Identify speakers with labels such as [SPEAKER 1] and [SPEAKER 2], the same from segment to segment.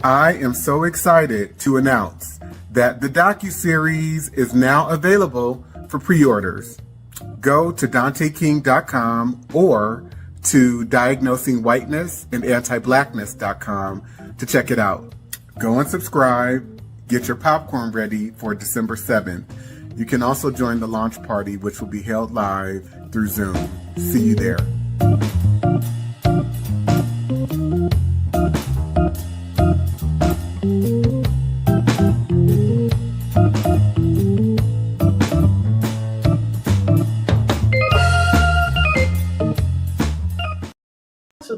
[SPEAKER 1] I am so excited to announce that the docuseries is now available for pre-orders. Go to DanteKing.com or to Diagnosing Whiteness and Anti-Blackness.com to check it out. Go and subscribe. Get your popcorn ready for December 7th. You can also join the launch party, which will be held live through Zoom. See you there.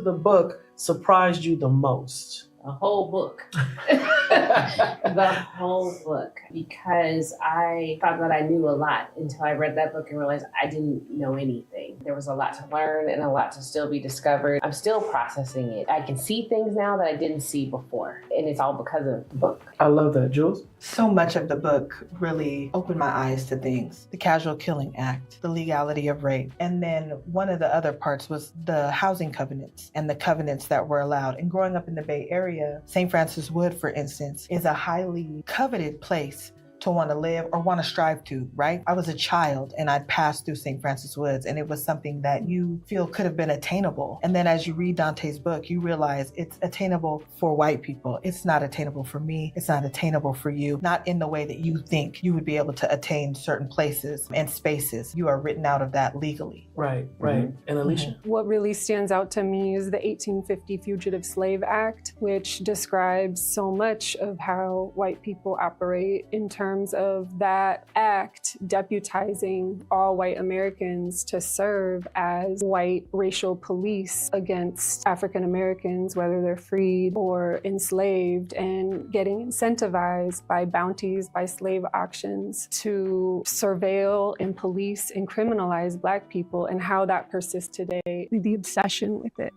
[SPEAKER 2] The book surprised you the most?
[SPEAKER 3] A whole book. The whole book. Because I thought that I knew a lot until I read that book and realized I didn't know anything. There was a lot to learn and a lot to still be discovered. I'm still processing it. I can see things now that I didn't see before. And it's all because of the book.
[SPEAKER 2] I love that. Jules?
[SPEAKER 4] So much of the book really opened my eyes to things. The Casual Killing Act, the legality of rape. And then one of the other parts was the housing covenants and the covenants that were allowed. And growing up in the Bay Area, St. Francis Wood, for instance, is a highly coveted place to want to live or want to strive to, right? I was a child and I'd passed through St. Francis Woods and it was something that you feel could have been attainable. And then as you read Dante's book, you realize it's attainable for white people. It's not attainable for me. It's not attainable for you. Not in the way that you think you would be able to attain certain places and spaces. You are written out of that legally.
[SPEAKER 2] Right. And Alicia?
[SPEAKER 5] What really stands out to me is the 1850 Fugitive Slave Act, which describes so much of how white people operate in terms of that act deputizing all white Americans to serve as white racial police against African Americans, whether they're freed or enslaved, and getting incentivized by bounties, by slave auctions to surveil and police and criminalize Black people, and how that persists today, the obsession with it.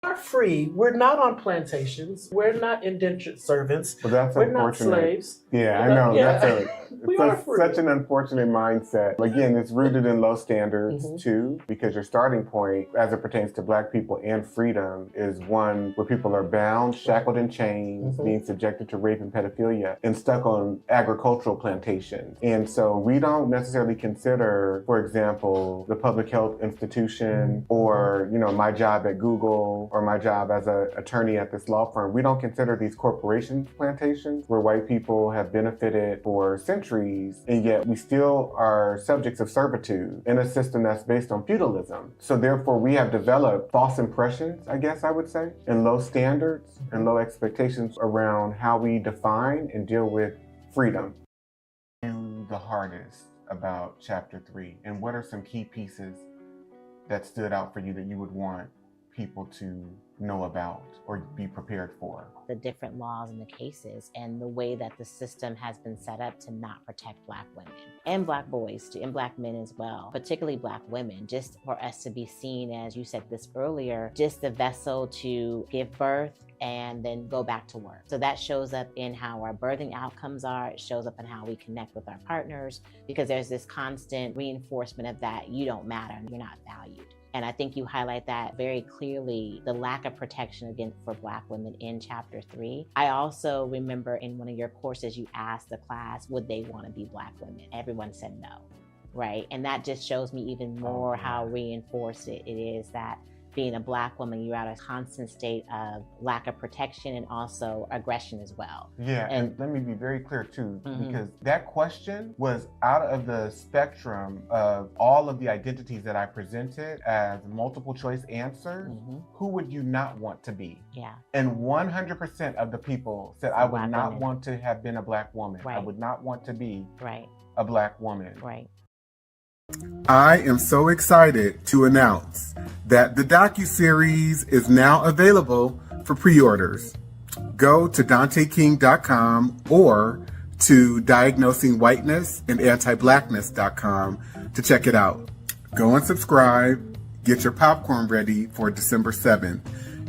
[SPEAKER 2] We're free. We're not on plantations. We're not indentured servants.
[SPEAKER 1] Well, that's
[SPEAKER 2] We're
[SPEAKER 1] unfortunate.
[SPEAKER 2] not slaves.
[SPEAKER 1] Yeah, I know.
[SPEAKER 2] Yeah.
[SPEAKER 1] That's such an unfortunate mindset. Again, it's rooted in low standards too, because your starting point, as it pertains to Black people and freedom, is one where people are bound, shackled in chains, being subjected to rape and pedophilia, and stuck on agricultural plantations. And so we don't necessarily consider, for example, the public health institution or, my job at Google or my job as an attorney at this law firm. We don't consider these corporation plantations where white people have benefited for centuries, and yet we still are subjects of servitude in a system that's based on feudalism. So therefore we have developed false impressions, I guess I would say, and low standards and low expectations around how we define and deal with freedom. The hardest about chapter 3, and what are some key pieces that stood out for you that you would want people to know about or be prepared for?
[SPEAKER 6] The different laws and the cases and the way that the system has been set up to not protect Black women and Black boys too, and Black men as well, particularly Black women, just for us to be seen, as you said this earlier, just the vessel to give birth and then go back to work. So that shows up in how our birthing outcomes are. It shows up in how we connect with our partners, because there's this constant reinforcement of that you don't matter and you're not valued. And I think you highlight that very clearly, the lack of protection for Black women in chapter 3. I also remember in one of your courses, you asked the class, would they want to be Black women? Everyone said no, right? And that just shows me even more how reinforced it is that being a Black woman, you're at a constant state of lack of protection and also aggression as well.
[SPEAKER 1] Yeah, and let me be very clear too, because that question was out of the spectrum of all of the identities that I presented as multiple choice answers. Who would you not want to be?
[SPEAKER 6] Yeah.
[SPEAKER 1] And 100% of the people said, I would not want to have been a Black woman.
[SPEAKER 6] Right.
[SPEAKER 1] I would not want to be
[SPEAKER 6] right.
[SPEAKER 1] a Black woman.
[SPEAKER 6] Right.
[SPEAKER 1] I am so excited to announce that the docuseries is now available for pre-orders. Go to DanteKing.com or to Diagnosing Whiteness and Anti-Blackness.com to check it out. Go and subscribe. Get your popcorn ready for December 7th.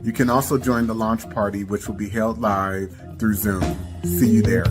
[SPEAKER 1] You can also join the launch party, which will be held live through Zoom. See you there.